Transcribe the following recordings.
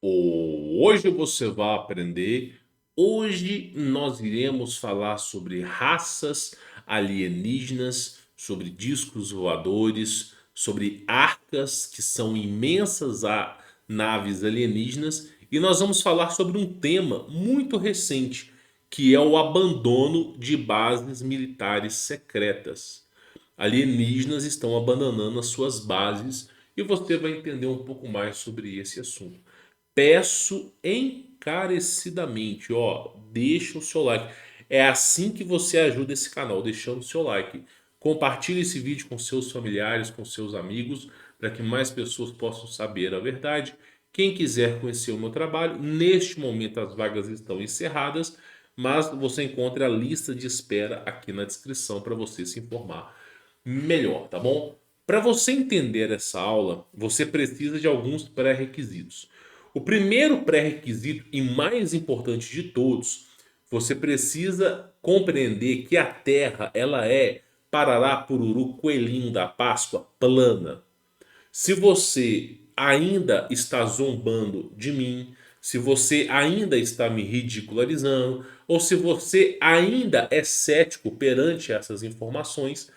Hoje você vai aprender. Hoje nós iremos falar sobre raças alienígenas, sobre discos voadores, sobre arcas que são imensas naves alienígenas e nós vamos falar sobre um tema muito recente, que é o abandono de bases militares secretas. Alienígenas estão abandonando as suas bases e você vai entender um pouco mais sobre esse assunto. Peço encarecidamente, deixa o seu like. É assim que você ajuda esse canal, deixando o seu like. Compartilhe esse vídeo com seus familiares, com seus amigos, para que mais pessoas possam saber a verdade. Quem quiser conhecer o meu trabalho, neste momento as vagas estão encerradas, mas você encontra a lista de espera aqui na descrição para você se informar melhor, tá bom? Para você entender essa aula, você precisa de alguns pré-requisitos. O primeiro pré-requisito e mais importante de todos, você precisa compreender que a Terra ela é parará, pururu, coelhinho da Páscoa, plana. Se você ainda está zombando de mim, se você ainda está me ridicularizando, ou se você ainda é cético perante essas informações,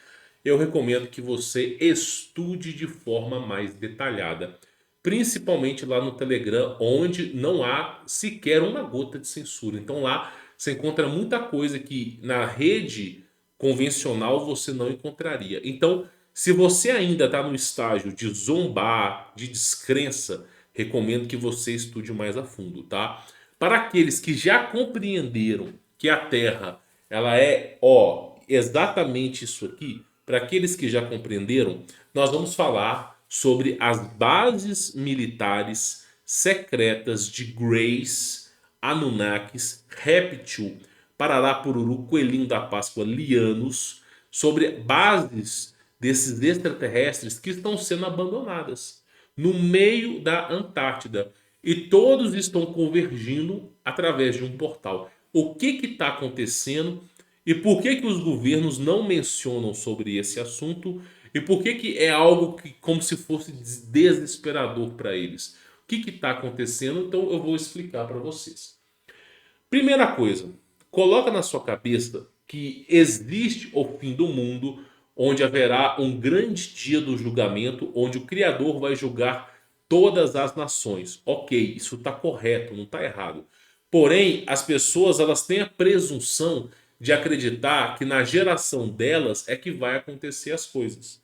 eu recomendo que você estude de forma mais detalhada. Principalmente lá no Telegram, onde não há sequer uma gota de censura. Então lá você encontra muita coisa que na rede convencional você não encontraria. Então, se você ainda está no estágio de zombar, de descrença, recomendo que você estude mais a fundo, tá? Para aqueles que já compreenderam que a Terra ela é, exatamente isso aqui, para aqueles que já compreenderam, nós vamos falar sobre as bases militares secretas de Grace, Anunnakis, Réptil, Parará Pururu, Coelhinho da Páscoa, Lianos, sobre bases desses extraterrestres que estão sendo abandonadas no meio da Antártida. E todos estão convergindo através de um portal. O que está acontecendo e por que os governos não mencionam sobre esse assunto e por que é algo que como se fosse desesperador para eles? O que está acontecendo? Então eu vou explicar para vocês. Primeira coisa, coloca na sua cabeça que existe o fim do mundo, onde haverá um grande dia do julgamento, onde o Criador vai julgar todas as nações. Ok, isso está correto, não está errado. Porém, as pessoas elas têm a presunção de acreditar que na geração delas é que vai acontecer as coisas.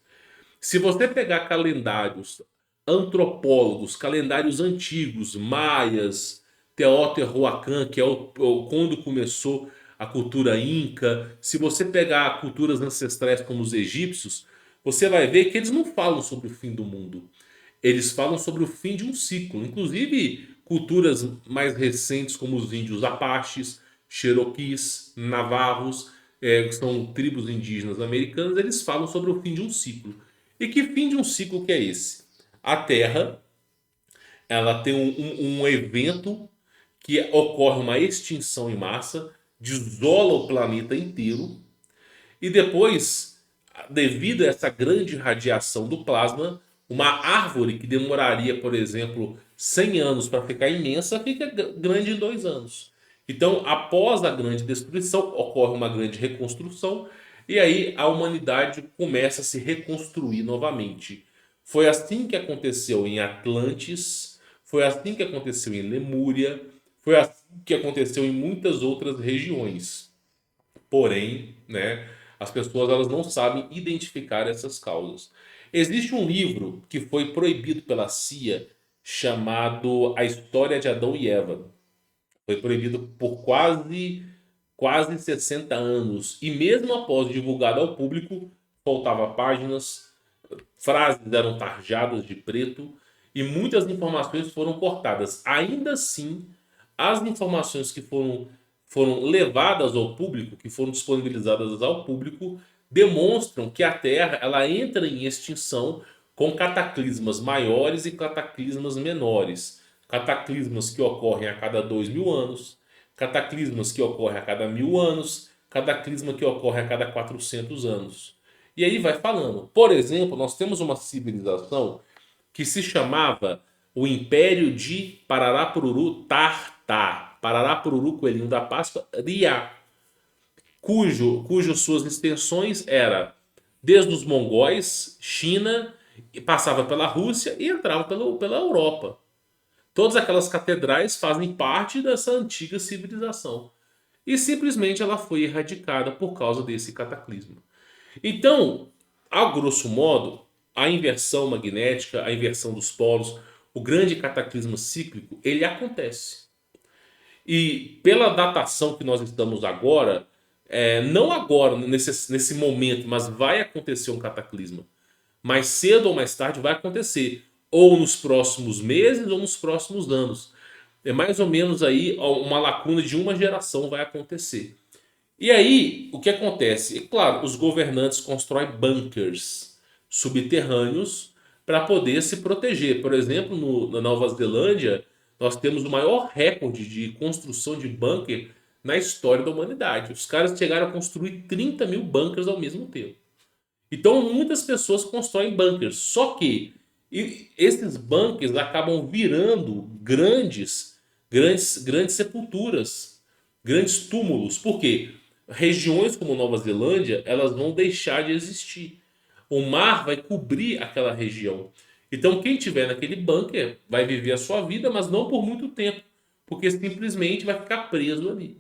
Se você pegar calendários antropólogos, calendários antigos, maias, Teotihuacan, que é quando começou a cultura inca, se você pegar culturas ancestrais como os egípcios, você vai ver que eles não falam sobre o fim do mundo. Eles falam sobre o fim de um ciclo. Inclusive, culturas mais recentes como os índios Apaches, Cherokees, Navarros, que são tribos indígenas americanas, eles falam sobre o fim de um ciclo. E que fim de um ciclo que é esse? A Terra, ela tem um evento que ocorre uma extinção em massa, desola o planeta inteiro e depois, devido a essa grande radiação do plasma, uma árvore que demoraria, por exemplo, 100 anos para ficar imensa, fica grande em 2 anos. Então, após a grande destruição, ocorre uma grande reconstrução e aí a humanidade começa a se reconstruir novamente. Foi assim que aconteceu em Atlantis, foi assim que aconteceu em Lemúria, foi assim que aconteceu em muitas outras regiões. Porém, né, as pessoas elas não sabem identificar essas causas. Existe um livro que foi proibido pela CIA chamado A História de Adão e Eva. Foi proibido por quase 60 anos. E mesmo após divulgado ao público, faltava páginas, frases eram tarjadas de preto e muitas informações foram cortadas. Ainda assim, as informações que foram levadas ao público, que foram disponibilizadas ao público, demonstram que a Terra ela entra em extinção com cataclismas maiores e cataclismas menores. Cataclismas que ocorrem a cada 2.000 anos, cataclismas que ocorrem a cada 1.000 anos, cataclisma que ocorre a cada 400 anos. E aí vai falando. Por exemplo, nós temos uma civilização que se chamava o Império de Parará-Pururu Tartá. Parará-Pururu, coelhinho da Páscoa, Riá, cujo suas extensões era desde os mongóis, China, e passava pela Rússia e entrava pela Europa. Todas aquelas catedrais fazem parte dessa antiga civilização. E simplesmente ela foi erradicada por causa desse cataclismo. Então, a grosso modo, a inversão magnética, a inversão dos polos, o grande cataclismo cíclico, ele acontece. E pela datação que nós estamos agora, não agora, nesse momento, mas vai acontecer um cataclisma. Mais cedo ou mais tarde vai acontecer. Ou nos próximos meses ou nos próximos anos. É mais ou menos aí uma lacuna de uma geração vai acontecer. E aí, o que acontece? É claro, os governantes constroem bunkers subterrâneos para poder se proteger. Por exemplo, na Nova Zelândia, nós temos o maior recorde de construção de bunker na história da humanidade. Os caras chegaram a construir 30 mil bunkers ao mesmo tempo. Então, muitas pessoas constroem bunkers. Só que esses bunkers acabam virando grandes sepulturas, grandes túmulos. Por quê? Regiões como Nova Zelândia, elas vão deixar de existir. O mar vai cobrir aquela região. Então, quem tiver naquele bunker vai viver a sua vida, mas não por muito tempo, porque simplesmente vai ficar preso ali.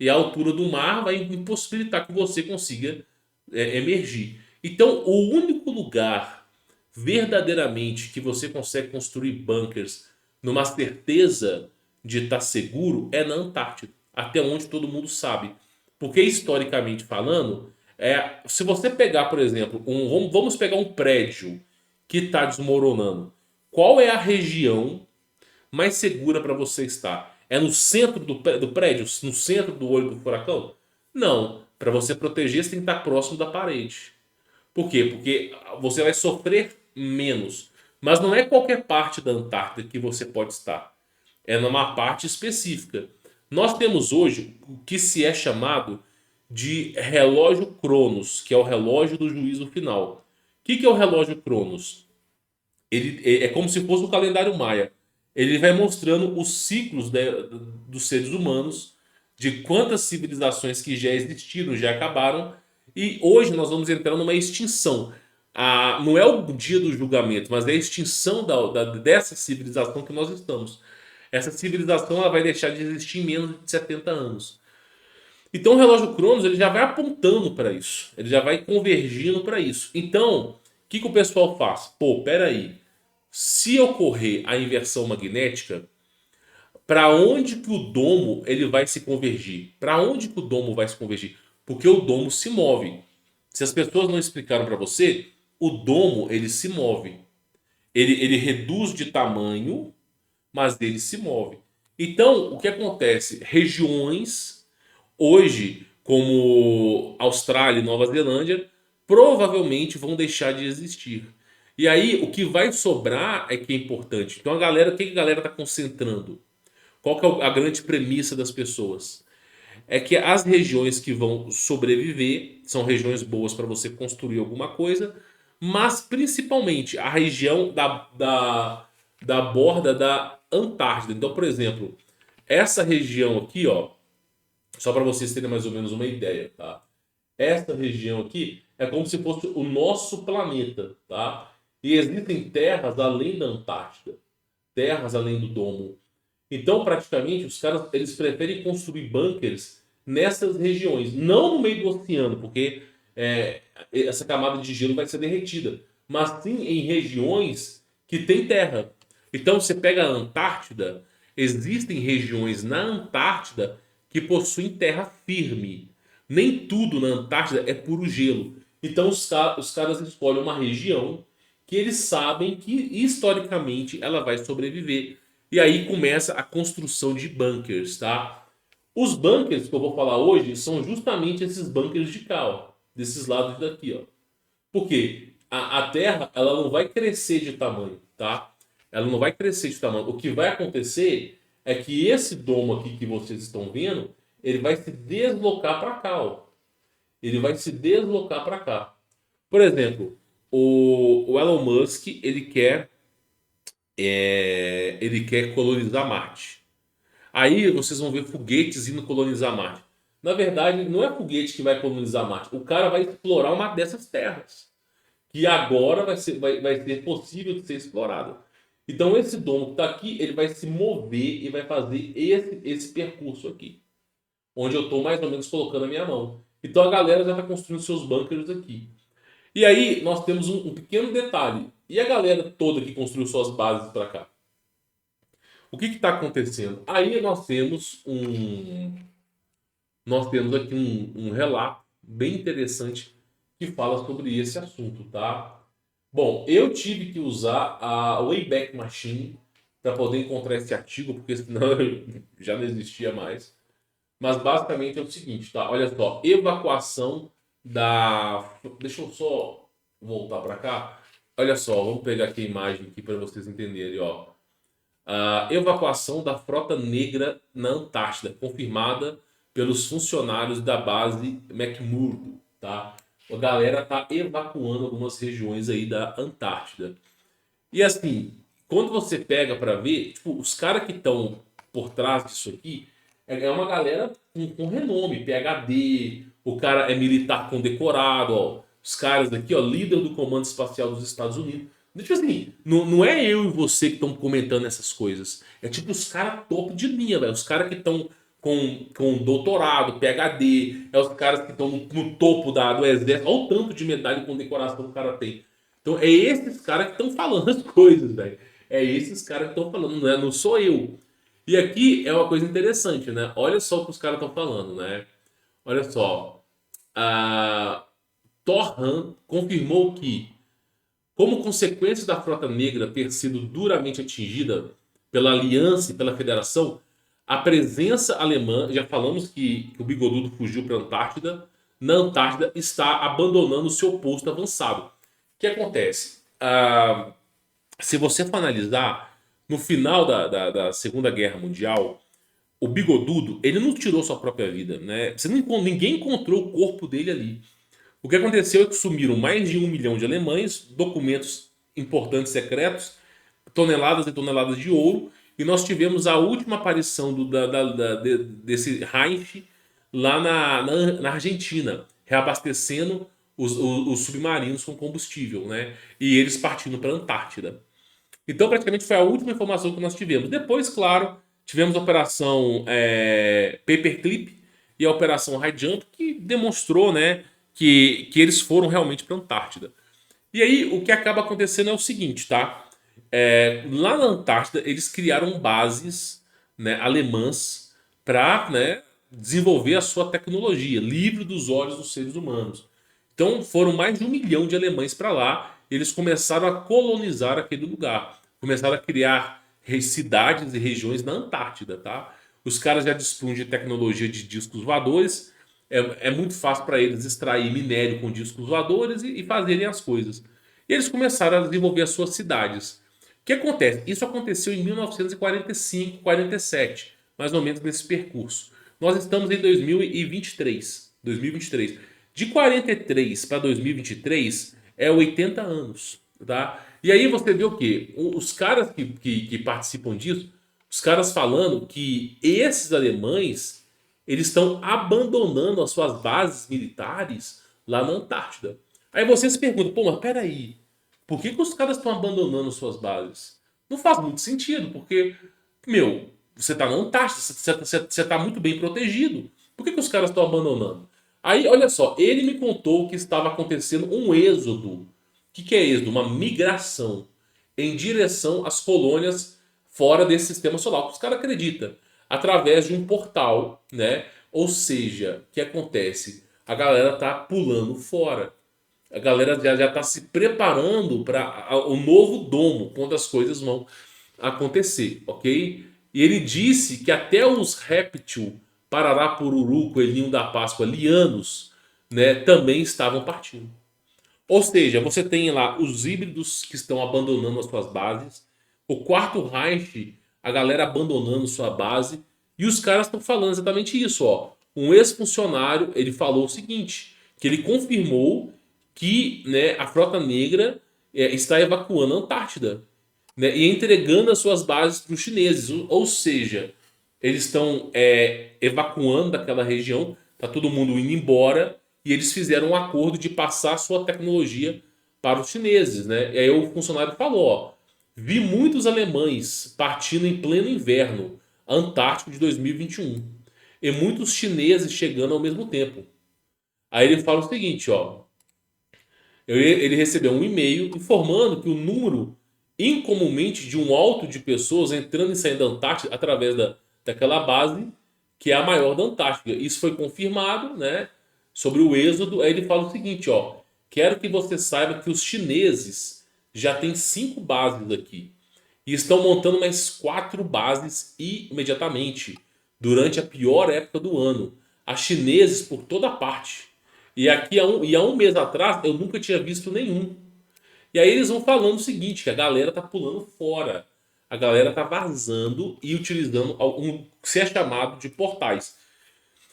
E a altura do mar vai impossibilitar que você consiga emergir. Então, o único lugar verdadeiramente que você consegue construir bunkers numa certeza de estar seguro é na Antártida, até onde todo mundo sabe. Porque historicamente falando, se você pegar, por exemplo, vamos pegar um prédio que está desmoronando. Qual é a região mais segura para você estar? É no centro do prédio? No centro do olho do furacão? Não. Para você proteger, você tem que estar próximo da parede. Por quê? Porque você vai sofrer menos. Mas não é qualquer parte da Antártida que você pode estar. É numa parte específica. Nós temos hoje o que se é chamado de relógio Cronos, que é o relógio do juízo final. O que é o relógio Cronos? Ele é como se fosse o calendário maia. Ele vai mostrando os ciclos dos seres humanos, de quantas civilizações que já existiram, já acabaram, e hoje nós vamos entrar numa extinção. Não é o dia do julgamento, mas é a extinção dessa civilização que nós estamos. Essa civilização ela vai deixar de existir em menos de 70 anos. Então o relógio Cronos ele já vai apontando para isso, ele já vai convergindo para isso. Então, o que o pessoal faz? Pô, peraí, se ocorrer a inversão magnética, para onde que o domo ele vai se convergir? Para onde que o domo vai se convergir? Porque o domo se move. Se as pessoas não explicaram para você, o domo ele se move. Ele reduz de tamanho, mas ele se move. Então, o que acontece? Regiões hoje, como Austrália e Nova Zelândia, provavelmente vão deixar de existir. E aí, o que vai sobrar é que é importante. Então, o que a galera está concentrando? Qual que é a grande premissa das pessoas? É que as regiões que vão sobreviver são regiões boas para você construir alguma coisa, mas principalmente a região da borda da Antártida. Então, por exemplo, essa região aqui, ó, só para vocês terem mais ou menos uma ideia, tá? Essa região aqui é como se fosse o nosso planeta, tá? E existem terras além da Antártida, terras além do domo. Então, praticamente, os caras eles preferem construir bunkers nessas regiões, não no meio do oceano, porque essa camada de gelo vai ser derretida, mas sim em regiões que tem terra. Então, você pega a Antártida, existem regiões na Antártida que possuem terra firme. Nem tudo na Antártida é puro gelo. Então, os caras escolhem uma região que eles sabem que historicamente ela vai sobreviver. E aí começa a construção de bunkers, tá? Os bunkers que eu vou falar hoje são justamente esses bunkers de cá, ó, desses lados daqui, ó. Por quê? A Terra ela não vai crescer de tamanho, tá? Ela não vai crescer de tamanho. O que vai acontecer é que esse domo aqui que vocês estão vendo, ele vai se deslocar para cá, ó. Ele vai se deslocar para cá. Por exemplo, o Elon Musk ele quer ele quer colonizar Marte. Aí vocês vão ver foguetes indo colonizar Marte. Na verdade, não é foguete que vai colonizar Marte. O cara vai explorar uma dessas terras. Que agora vai ser possível de ser explorada. Então esse domo que está aqui, ele vai se mover e vai fazer esse percurso aqui. Onde eu estou mais ou menos colocando a minha mão. Então a galera já está construindo seus bunkers aqui. E aí nós temos um pequeno detalhe. E a galera toda que construiu suas bases para cá? O que está acontecendo? Aí nós temos aqui um relato bem interessante que fala sobre esse assunto, tá? Bom, eu tive que usar a Wayback Machine para poder encontrar esse artigo, porque senão já não existia mais. Mas basicamente é o seguinte, tá? Olha só, evacuação da. Deixa eu só voltar para cá. Olha só, vamos pegar aqui a imagem aqui para vocês entenderem, ó. A evacuação da frota negra na Antártida, confirmada pelos funcionários da base McMurdo, tá? A galera tá evacuando algumas regiões aí da Antártida. E assim, quando você pega para ver, tipo, os caras que estão por trás disso aqui é uma galera com renome, PhD, o cara é militar condecorado, ó. Os caras aqui, ó, líder do Comando Espacial dos Estados Unidos. Tipo assim, não é eu e você que estão comentando essas coisas. É tipo os caras topo de linha, velho. Os caras que estão com doutorado, PhD, é os caras que estão no topo do exército. Olha o tanto de medalha e condecoração que o cara tem. Então é esses caras que estão falando as coisas, velho. É esses caras que estão falando, não sou eu. E aqui é uma coisa interessante, né? Olha só o que os caras estão falando, né? Olha só. A Torhan confirmou que, como consequência da frota negra ter sido duramente atingida pela aliança e pela federação, a presença alemã, já falamos que o Bigodudo fugiu para a Antártida, na Antártida está abandonando seu posto avançado. O que acontece? Se você for analisar, no final da Segunda Guerra Mundial, o Bigodudo, ele não tirou sua própria vida, né? Ninguém encontrou o corpo dele ali. O que aconteceu é que sumiram mais de 1 milhão de alemães, documentos importantes secretos, toneladas e toneladas de ouro, e nós tivemos a última aparição desse Reich lá na Argentina, reabastecendo os submarinos com combustível, né? E eles partindo para a Antártida. Então, praticamente foi a última informação que nós tivemos. Depois, claro, tivemos a operação Paperclip e a operação High Jump, que demonstrou, né, que eles foram realmente para a Antártida. E aí, o que acaba acontecendo é o seguinte, tá? Lá na Antártida, eles criaram bases, né, alemãs para, né, desenvolver a sua tecnologia, livre dos olhos dos seres humanos. Então foram mais de 1 milhão de alemães para lá. Eles começaram a colonizar aquele lugar. Começaram a criar cidades e regiões na Antártida, tá? Os caras já dispunham de tecnologia de discos voadores. É muito fácil para eles extrair minério com discos voadores e fazerem as coisas. E eles começaram a desenvolver as suas cidades. O que acontece? Isso aconteceu em 1945, 47, mais ou menos nesse percurso. Nós estamos em 2023. 2023. De 43 para 2023 é 80 anos, tá? E aí você vê o quê? Os caras que participam disso, os caras falando que esses alemães eles estão abandonando as suas bases militares lá na Antártida. Aí você se pergunta, pô, mas peraí, por que os caras estão abandonando suas bases? Não faz muito sentido, porque, meu, você está na Antártida, você está muito bem protegido. Por que os caras estão abandonando? Aí, olha só, ele me contou que estava acontecendo um êxodo. O que é êxodo? Uma migração em direção às colônias fora desse sistema solar. Os caras acreditam. Através de um portal, né? Ou seja, o que acontece? A galera tá pulando fora. A galera já está se preparando para o novo domo, quando as coisas vão acontecer, ok? E ele disse que até os réptil, parará, pururu, coelhinho da Páscoa, lianos, né, também estavam partindo. Ou seja, você tem lá os híbridos que estão abandonando as suas bases, o quarto Reich, a galera abandonando sua base, e os caras estão falando exatamente isso, ó. Um ex-funcionário, ele falou o seguinte, que ele confirmou que, né, a frota negra está evacuando a Antártida. né, e entregando as suas bases para os chineses. Ou seja, eles estão evacuando daquela região, está todo mundo indo embora, e eles fizeram um acordo de passar a sua tecnologia para os chineses. Né? E aí o funcionário falou: ó, vi muitos alemães partindo em pleno inverno Antártico de 2021 e muitos chineses chegando ao mesmo tempo. Aí ele fala o seguinte, ó, ele recebeu um e-mail informando que o número incomumente de um alto de pessoas entrando e saindo da Antártida através daquela base que é a maior da Antártida. Isso foi confirmado, né? Sobre o êxodo. Aí ele fala o seguinte, ó, quero que você saiba que os chineses já têm 5 bases aqui e estão montando mais 4 bases imediatamente durante a pior época do ano. Há chineses por toda parte. E aqui há um mês atrás eu nunca tinha visto nenhum. E aí eles vão falando o seguinte, que a galera tá pulando fora. A galera tá vazando e utilizando um que é chamado de portais.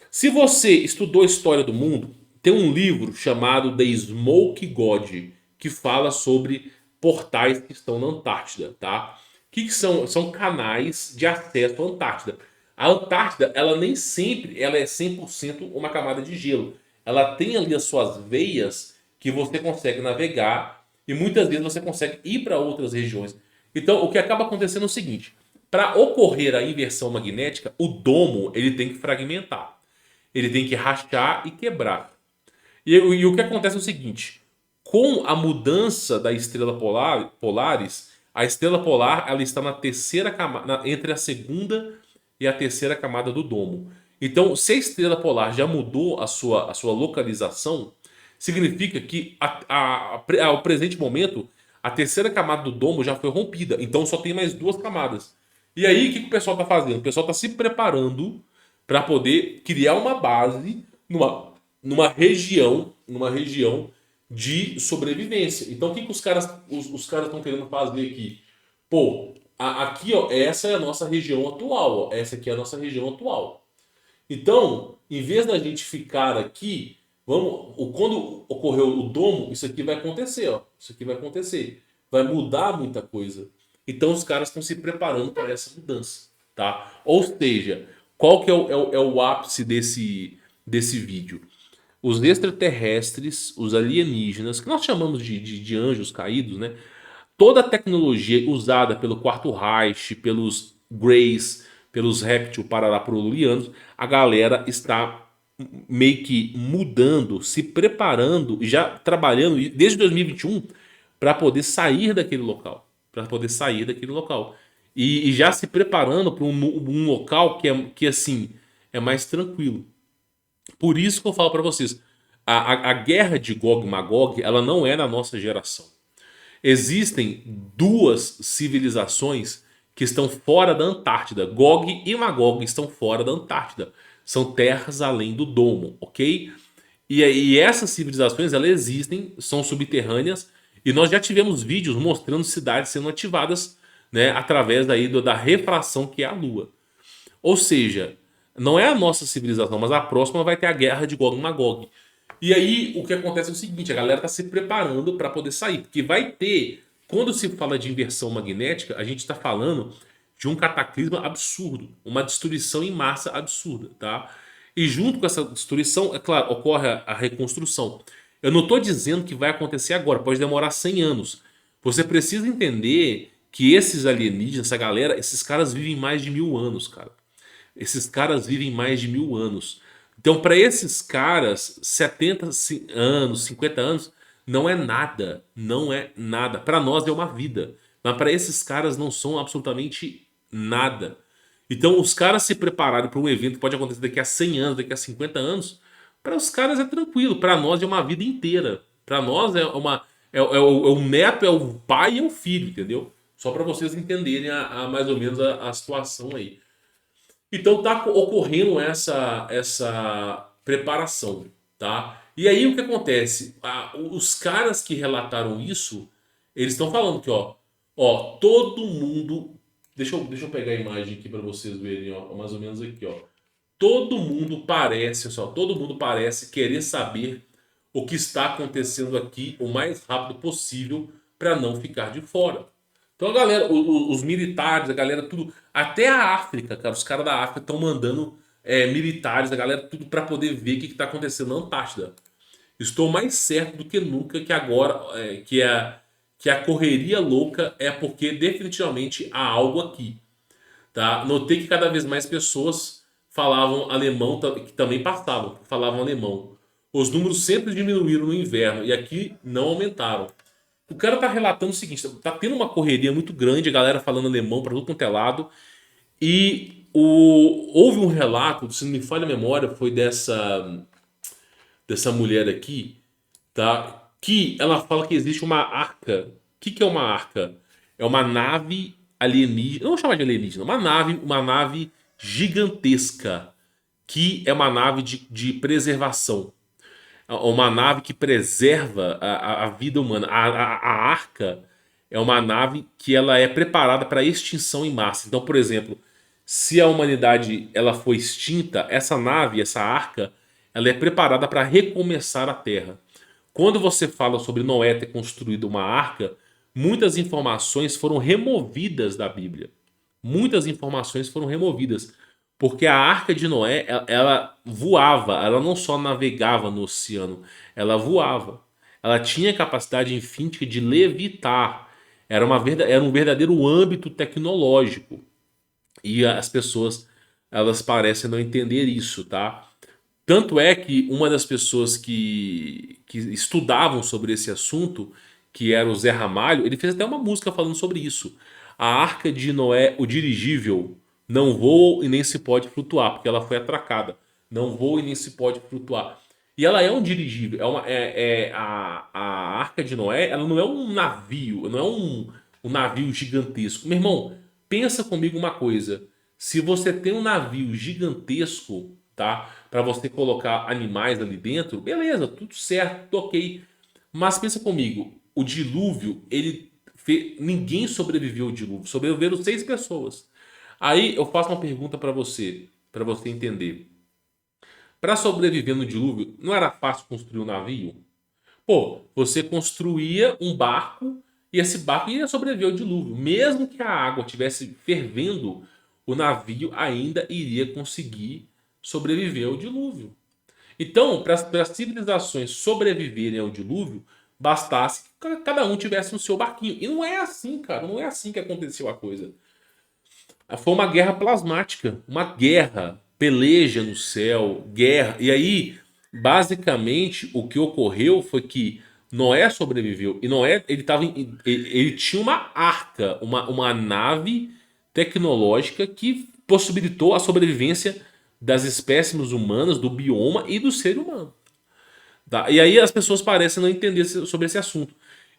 Se você estudou história do mundo, tem um livro chamado The Smoke God, que fala sobre portais que estão na Antártida, tá? O que são? São canais de acesso à Antártida. A Antártida, ela nem sempre ela é 100% uma camada de gelo. Ela tem ali as suas veias que você consegue navegar e muitas vezes você consegue ir para outras regiões. Então, o que acaba acontecendo é o seguinte: para ocorrer a inversão magnética, o domo ele tem que fragmentar. Ele tem que rachar e quebrar. E o que acontece é o seguinte: com a mudança da estrela Polaris, a estrela polar ela está na terceira camada, entre a segunda e a terceira camada do domo. Então, se a estrela polar já mudou a sua localização, significa que ao presente momento a terceira camada do domo já foi rompida. Então só tem mais 2 camadas. E aí o que o pessoal está fazendo? O pessoal está se preparando para poder criar uma base numa região de sobrevivência. Então o que os caras estão querendo fazer aqui? Pô, aqui ó, essa é a nossa região atual, ó, essa aqui é a nossa região atual. Então, em vez da gente ficar aqui, quando ocorreu o domo, isso aqui vai acontecer, ó. Isso aqui vai acontecer. Vai mudar muita coisa. Então os caras estão se preparando para essa mudança, tá? Ou seja, qual que é o ápice desse vídeo? Os extraterrestres, os alienígenas, que nós chamamos de anjos caídos, né? Toda a tecnologia usada pelo Quarto Reich, pelos Greys, pelos Reptil Pararapurulianos, a galera está meio que mudando, se preparando, já trabalhando desde 2021 para poder sair daquele local. Para poder sair daquele local. E já se preparando para um local que assim é mais tranquilo. Por isso que eu falo para vocês, a guerra de Gog e Magog, ela não é na nossa geração. Existem 2 civilizações que estão fora da Antártida. Gog e Magog estão fora da Antártida. São terras além do domo, ok? E essas civilizações, elas existem, são subterrâneas, e nós já tivemos vídeos mostrando cidades sendo ativadas, né, através aí da refração que é a Lua. Ou seja, não é a nossa civilização, mas a próxima vai ter a guerra de Gog e Magog. E aí o que acontece é o seguinte: a galera está se preparando para poder sair, porque vai ter, quando se fala de inversão magnética, a gente está falando de um cataclisma absurdo, uma destruição em massa absurda, tá? E junto com essa destruição, é claro, ocorre a reconstrução. Eu não estou dizendo que vai acontecer agora, pode demorar 100 anos. Você precisa entender que esses alienígenas, essa galera, esses caras vivem mais de 1000 anos, cara. Esses caras vivem mais de 1000 anos. Então, para esses caras, 70 anos, 50 anos, não é nada. Não é nada. Para nós é uma vida. Mas para esses caras não são absolutamente nada. Então, os caras se prepararem para um evento que pode acontecer daqui a 100 anos, daqui a 50 anos, para os caras é tranquilo. Para nós é uma vida inteira. Para nós é o neto, é o pai e é o filho, entendeu? Só para vocês entenderem mais ou menos a situação aí. Então tá ocorrendo essa preparação, tá? E aí o que acontece? Os caras que relataram isso, eles estão falando que, ó, todo mundo. Deixa eu pegar a imagem aqui para vocês verem, ó, mais ou menos aqui, ó. Todo mundo parece, só, todo mundo parece querer saber o que está acontecendo aqui o mais rápido possível para não ficar de fora. Então a galera, os militares, a galera, tudo. Até a África, cara, os caras da África estão mandando militares, a galera, tudo pra poder ver o que tá acontecendo na Antártida. Estou mais certo do que nunca que agora que a correria louca é porque definitivamente há algo aqui, tá? Notei que cada vez mais pessoas falavam alemão que também passavam, falavam alemão. Os números sempre diminuíram no inverno e aqui não aumentaram. O cara tá relatando o seguinte: tá tendo uma correria muito grande, a galera falando alemão para tudo quanto é lado. E houve um relato, se não me falha a memória, foi dessa mulher aqui, tá? Que ela fala que existe uma arca. O que é uma arca? É uma nave alienígena, não vou chamar de alienígena, uma nave gigantesca, que é uma nave de preservação. Uma nave que preserva a vida humana. A arca é uma nave que ela é preparada para extinção em massa. Então, por exemplo, se a humanidade ela foi extinta, essa nave, essa arca, ela é preparada para recomeçar a Terra. Quando você fala sobre Noé ter construído uma arca, muitas informações foram removidas da Bíblia. Muitas informações foram removidas. Porque a arca de Noé, ela voava, ela não só navegava no oceano, ela voava. Ela tinha capacidade infinita de levitar. Era um verdadeiro âmbito tecnológico. E as pessoas, elas parecem não entender isso, tá? Tanto é que uma das pessoas que estudavam sobre esse assunto, que era o Zé Ramalho, ele fez até uma música falando sobre isso. A Arca de Noé, o dirigível, não voa e nem se pode flutuar, porque ela foi atracada. Não voa e nem se pode flutuar. E ela é um dirigível. A Arca de Noé, ela não é um navio, não é um navio gigantesco. Meu irmão, pensa comigo uma coisa. Se você tem um navio gigantesco, tá? Para você colocar animais ali dentro, beleza, tudo certo, tudo ok. Mas pensa comigo, o dilúvio, ninguém sobreviveu ao dilúvio, sobreviveram 6 pessoas. Aí eu faço uma pergunta para você entender. Para sobreviver no dilúvio, não era fácil construir um navio? Pô, você construía um barco e esse barco ia sobreviver ao dilúvio. Mesmo que a água estivesse fervendo, o navio ainda iria conseguir sobreviver ao dilúvio. Então, para as civilizações sobreviverem ao dilúvio, bastasse que cada um tivesse o seu barquinho. E não é assim, cara. Não é assim que aconteceu a coisa. Foi uma guerra plasmática, uma guerra, peleja no céu, guerra. E aí, basicamente, o que ocorreu foi que Noé sobreviveu. E Noé, ele tinha uma arca, uma nave tecnológica que possibilitou a sobrevivência das espécimes humanas, do bioma e do ser humano. Tá? E aí as pessoas parecem não entender sobre esse assunto.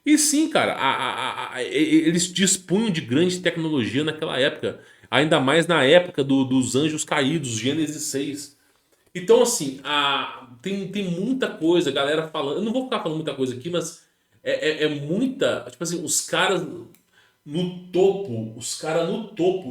E sim, cara, eles dispunham de grande tecnologia naquela época. Ainda mais na época dos anjos caídos, Gênesis 6. Então, assim, tem muita coisa, galera falando. Eu não vou ficar falando muita coisa aqui, mas é muita. Tipo assim, os caras no topo,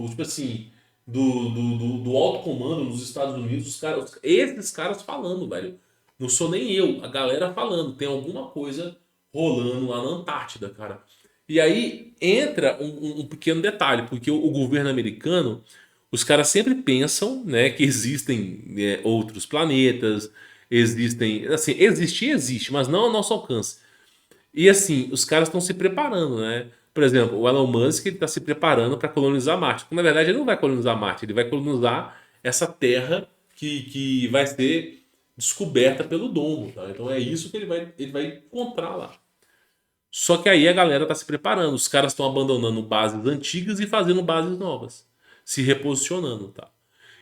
tipo assim, do alto comando nos Estados Unidos, esses caras falando, velho. Não sou nem eu, a galera falando. Tem alguma coisa rolando lá na Antártida, cara. E aí entra um pequeno detalhe, porque o governo americano, os caras sempre pensam, né, que existem outros planetas, existem, assim, existir existe, mas não ao nosso alcance. E assim, os caras estão se preparando, né? Por exemplo, o Elon Musk ele está se preparando para colonizar Marte. Na verdade, ele não vai colonizar Marte, ele vai colonizar essa Terra que vai ser descoberta pelo domo, tá? Então é isso que ele vai encontrar lá. Só que aí a galera tá se preparando, os caras estão abandonando bases antigas e fazendo bases novas, se reposicionando, tá?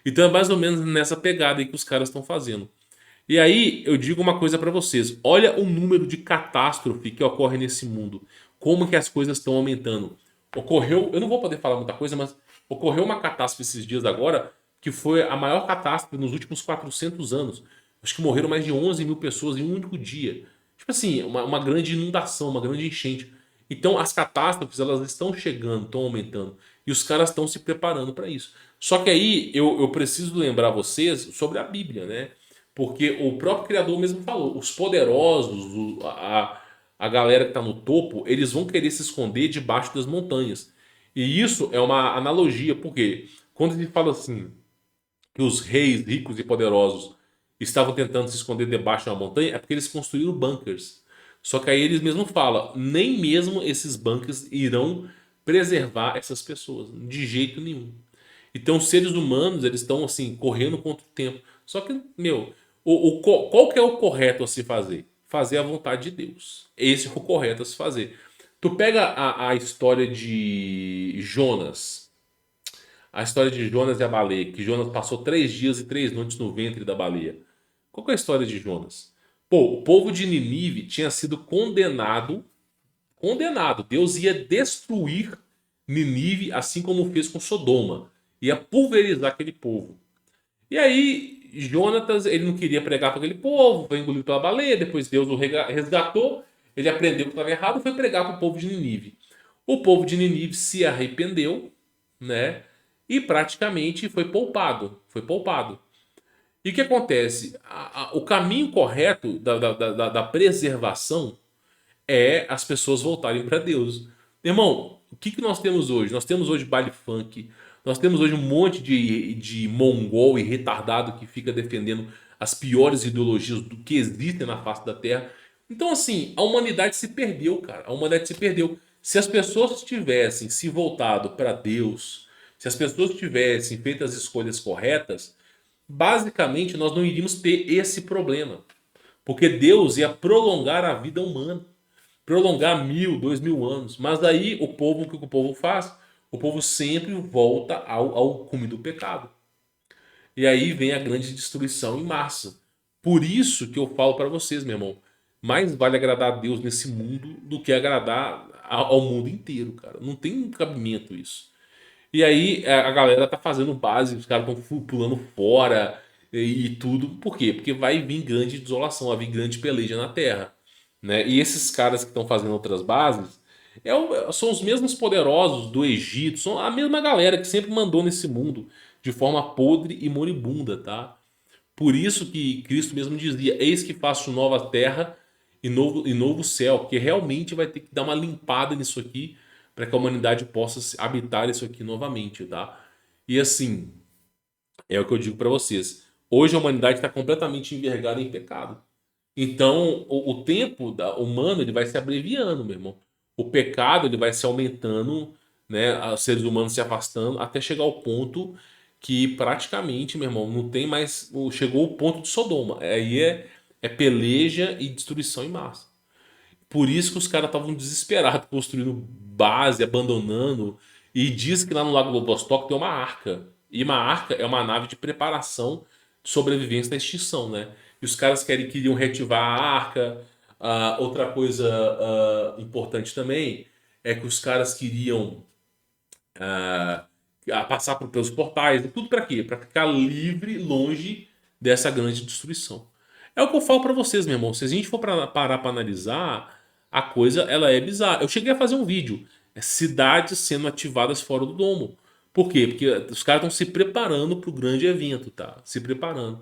Então é mais ou menos nessa pegada aí que os caras estão fazendo. E aí eu digo uma coisa pra vocês, olha o número de catástrofe que ocorre nesse mundo, como que as coisas estão aumentando. Ocorreu, eu não vou poder falar muita coisa, mas ocorreu uma catástrofe esses dias agora que foi a maior catástrofe nos últimos 400 anos. Acho que morreram mais de 11 mil pessoas em um único dia. Tipo assim, uma grande inundação, uma grande enchente. Então as catástrofes elas estão chegando, estão aumentando. E os caras estão se preparando para isso. Só que aí eu preciso lembrar vocês sobre a Bíblia, né? Porque o próprio Criador mesmo falou: os poderosos, a galera que está no topo, eles vão querer se esconder debaixo das montanhas. E isso é uma analogia, porque quando ele fala assim, que os reis ricos e poderosos estavam tentando se esconder debaixo de uma montanha, é porque eles construíram bunkers. Só que aí eles mesmos falam, nem mesmo esses bunkers irão preservar essas pessoas, de jeito nenhum. Então, os seres humanos, eles estão assim, correndo contra o tempo. Só que, meu, qual que é o correto a se fazer? Fazer a vontade de Deus. Esse é o correto a se fazer. Tu pega a história de Jonas. A história de Jonas e a baleia. Que Jonas passou 3 dias e 3 noites no ventre da baleia. Qual que é a história de Jonas? Pô, o povo de Ninive tinha sido condenado. Condenado. Deus ia destruir Ninive, assim como fez com Sodoma. Ia pulverizar aquele povo. E aí, Jonatas, ele não queria pregar para aquele povo, foi engolido pela baleia, depois Deus o resgatou, ele aprendeu que estava errado e foi pregar para o povo de Ninive. O povo de Ninive se arrependeu, né? E praticamente foi poupado. Foi poupado. E o que acontece? O caminho correto da preservação é as pessoas voltarem para Deus. Irmão, o que nós temos hoje? Nós temos hoje baile funk, nós temos hoje um monte de mongol e retardado que fica defendendo as piores ideologias do que existem na face da Terra. Então, assim, a humanidade se perdeu, cara. A humanidade se perdeu. Se as pessoas tivessem se voltado para Deus, se as pessoas tivessem feito as escolhas corretas, basicamente nós não iríamos ter esse problema. Porque Deus ia prolongar a vida humana, prolongar 1.000, 2.000 anos. Mas daí o povo, o que o povo faz? O povo sempre volta ao cume do pecado. E aí vem a grande destruição em massa. Por isso que eu falo para vocês, meu irmão, mais vale agradar a Deus nesse mundo do que agradar ao mundo inteiro, cara. Não tem cabimento isso. E aí a galera tá fazendo base, os caras estão pulando fora e tudo. Por quê? Porque vai vir grande desolação, vai vir grande peleja na Terra, né? E esses caras que estão fazendo outras bases são os mesmos poderosos do Egito, são a mesma galera que sempre mandou nesse mundo de forma podre e moribunda, tá? Por isso que Cristo mesmo dizia: Eis que faço nova terra e novo céu, porque realmente vai ter que dar uma limpada nisso aqui para que a humanidade possa habitar isso aqui novamente, tá? E assim, é o que eu digo para vocês. Hoje a humanidade está completamente envergada em pecado. Então, o tempo humano ele vai se abreviando, meu irmão. O pecado ele vai se aumentando, né? Os seres humanos se afastando até chegar ao ponto que praticamente, meu irmão, não tem mais. Chegou o ponto de Sodoma. Aí é peleja e destruição em massa. Por isso que os caras estavam desesperados, construindo base, abandonando. E diz que lá no Lago do Vostok tem uma arca. E uma arca é uma nave de preparação de sobrevivência da extinção, né? E os caras queriam reativar a arca. Outra coisa importante também é que os caras queriam passar pelos portais. E tudo para quê? Para ficar livre, longe dessa grande destruição. É o que eu falo para vocês, meu irmão. Se a gente for parar para analisar, a coisa ela é bizarra. Eu cheguei a fazer um vídeo. Cidades sendo ativadas fora do domo. Por quê? Porque os caras estão se preparando para o grande evento, tá? Se preparando.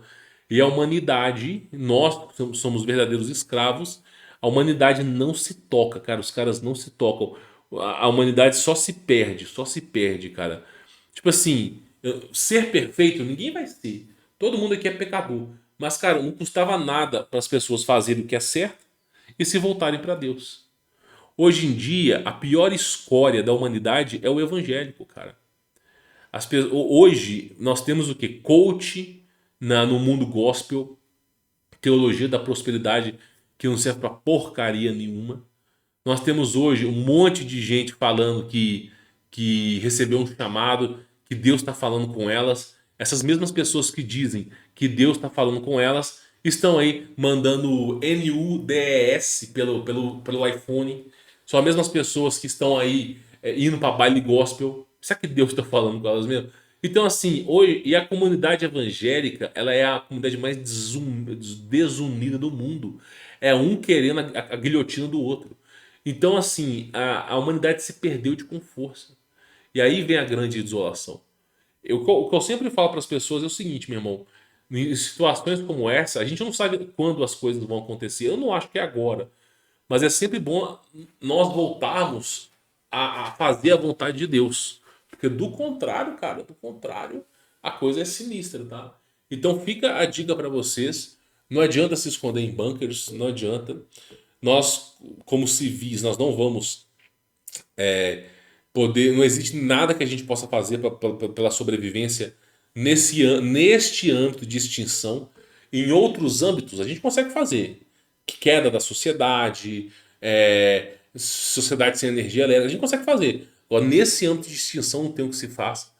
E a humanidade, nós que somos verdadeiros escravos, a humanidade não se toca, cara. Os caras não se tocam. A humanidade só se perde, cara. Tipo assim, ser perfeito ninguém vai ser. Todo mundo aqui é pecador. Mas, cara, não custava nada para as pessoas fazerem o que é certo e se voltarem para Deus. Hoje em dia, a pior escória da humanidade é o evangélico, cara. Hoje, nós temos o que? Coach no mundo gospel, teologia da prosperidade que não serve para porcaria nenhuma. Nós temos hoje um monte de gente falando que recebeu um chamado, que Deus está falando com elas. Essas mesmas pessoas que dizem que Deus está falando com elas estão aí mandando NUDES pelo iPhone. São as mesmas pessoas que estão aí indo para baile gospel. Será que Deus está falando com elas mesmo? Então, assim, hoje, e a comunidade evangélica, ela é a comunidade mais desunida do mundo. É um querendo a guilhotina do outro. Então, assim, a humanidade se perdeu com força. E aí vem a grande desolação. O que eu sempre falo para as pessoas é o seguinte, meu irmão. Em situações como essa, a gente não sabe quando as coisas vão acontecer. Eu não acho que é agora. Mas é sempre bom nós voltarmos a fazer a vontade de Deus. Porque do contrário, cara, do contrário, a coisa é sinistra, tá? Então fica a dica para vocês. Não adianta se esconder em bunkers, não adianta. Nós, como civis, nós não vamos poder. Não existe nada que a gente possa fazer pela sobrevivência neste âmbito de extinção. Em outros âmbitos, a gente consegue fazer. Queda da sociedade, sociedade sem energia elétrica, a gente consegue fazer. Agora, nesse âmbito de extinção, não tem o que se faça.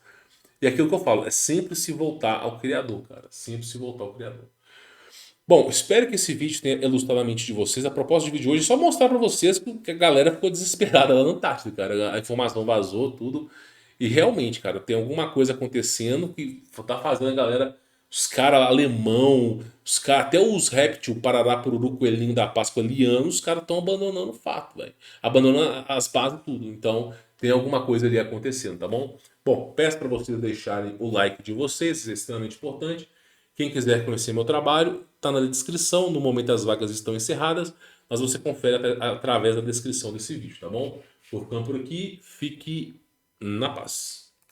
E aquilo que eu falo, é sempre se voltar ao Criador, cara. Sempre se voltar ao Criador. Bom, espero que esse vídeo tenha elucidado a mente de vocês. A proposta de vídeo hoje é só mostrar pra vocês que a galera ficou desesperada lá na Antártida, cara. A informação vazou, tudo. E realmente, cara, tem alguma coisa acontecendo que tá fazendo a galera, os caras alemão, os caras, até os répteis, parará, pururu, coelhinho da Páscoa, liano, os caras estão abandonando o fato, velho. Abandonando as bases e tudo. Então, tem alguma coisa ali acontecendo, tá bom? Bom, peço para vocês deixarem o like de vocês, isso é extremamente importante. Quem quiser conhecer meu trabalho, está na descrição. No momento as vagas estão encerradas, mas você confere através da descrição desse vídeo, tá bom? Vou ficando por aqui, fique na paz.